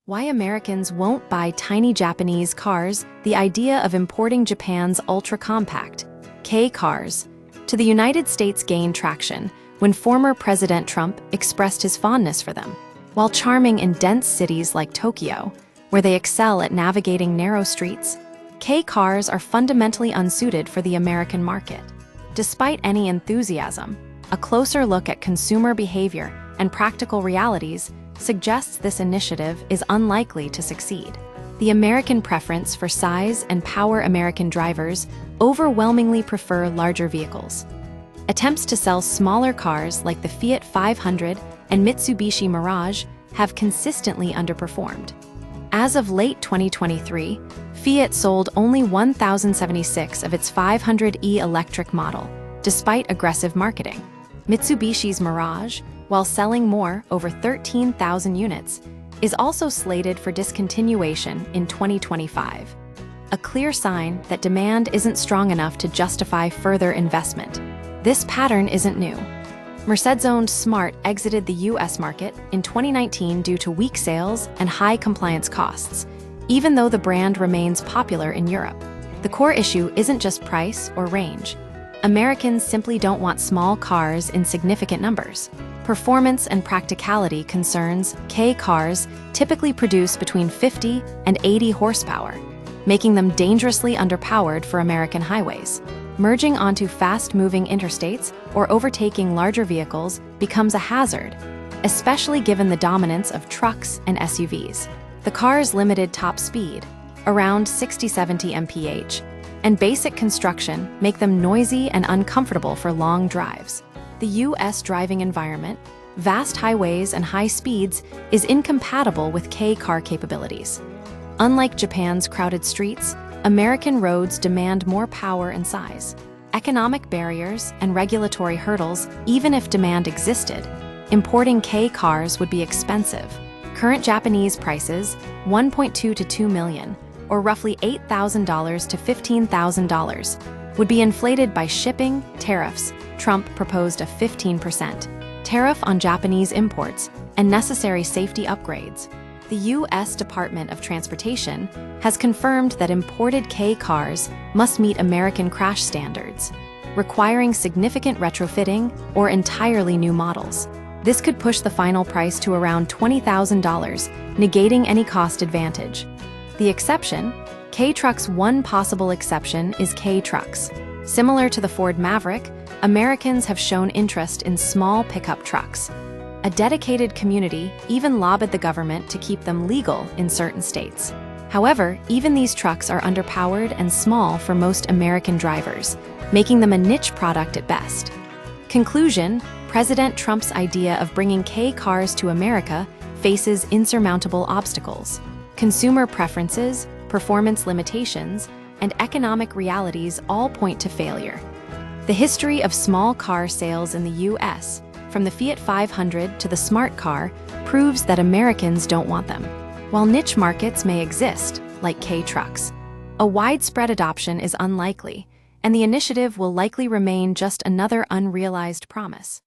Why Americans won't buy tiny Japanese cars, the idea of importing Japan's ultra-compact Kei cars to the United States gained traction when former President Trump expressed his fondness for them. While charming in dense cities like Tokyo, where they excel at navigating narrow streets, Kei cars are fundamentally unsuited for the American market. Despite any enthusiasm, a closer look at consumer behavior and practical realities suggests this initiative is unlikely to succeed. The American preference for size and power. American drivers overwhelmingly prefer larger vehicles. Attempts to sell smaller cars like the Fiat 500 and Mitsubishi Mirage have consistently underperformed. As of late 2023, Fiat sold only 1,076 of its 500e electric model, despite aggressive marketing. Mitsubishi's Mirage, while selling more, over 13,000 units, is also slated for discontinuation in 2025. A clear sign that demand isn't strong enough to justify further investment. This pattern isn't new. Mercedes-owned Smart exited the US market in 2019 due to weak sales and high compliance costs, even though the brand remains popular in Europe. The core issue isn't just price or range. Americans simply don't want small cars in significant numbers. Performance and practicality concerns. Kei cars typically produce between 50 and 80 horsepower, making them dangerously underpowered for American highways. Merging onto fast-moving interstates or overtaking larger vehicles becomes a hazard, especially given the dominance of trucks and SUVs. The car's limited top speed, around 60-70 mph, and basic construction make them noisy and uncomfortable for long drives. The US driving environment, vast highways and high speeds, is incompatible with Kei car capabilities. Unlike Japan's crowded streets, American roads demand more power and size. Economic barriers and regulatory hurdles. Even if demand existed, importing Kei cars would be expensive. Current Japanese prices, $1.2 to $2 million, or roughly $8,000 to $15,000, would be inflated by shipping, tariffs. Trump proposed a 15% tariff on Japanese imports and necessary safety upgrades. The U.S. Department of Transportation has confirmed that imported Kei cars must meet American crash standards, requiring significant retrofitting or entirely new models. This could push the final price to around $20,000, negating any cost advantage. The exception, Kei trucks. One possible exception is Kei trucks. Similar to the Ford Maverick, Americans have shown interest in small pickup trucks. A dedicated community even lobbied the government to keep them legal in certain states. However, even these trucks are underpowered and small for most American drivers, making them a niche product at best. Conclusion: President Trump's idea of bringing Kei cars to America faces insurmountable obstacles. Consumer preferences, performance limitations, and economic realities all point to failure. The history of small car sales in the U.S., from the Fiat 500 to the Smart car, proves that Americans don't want them. While niche markets may exist, like Kei trucks, a widespread adoption is unlikely, and the initiative will likely remain just another unrealized promise.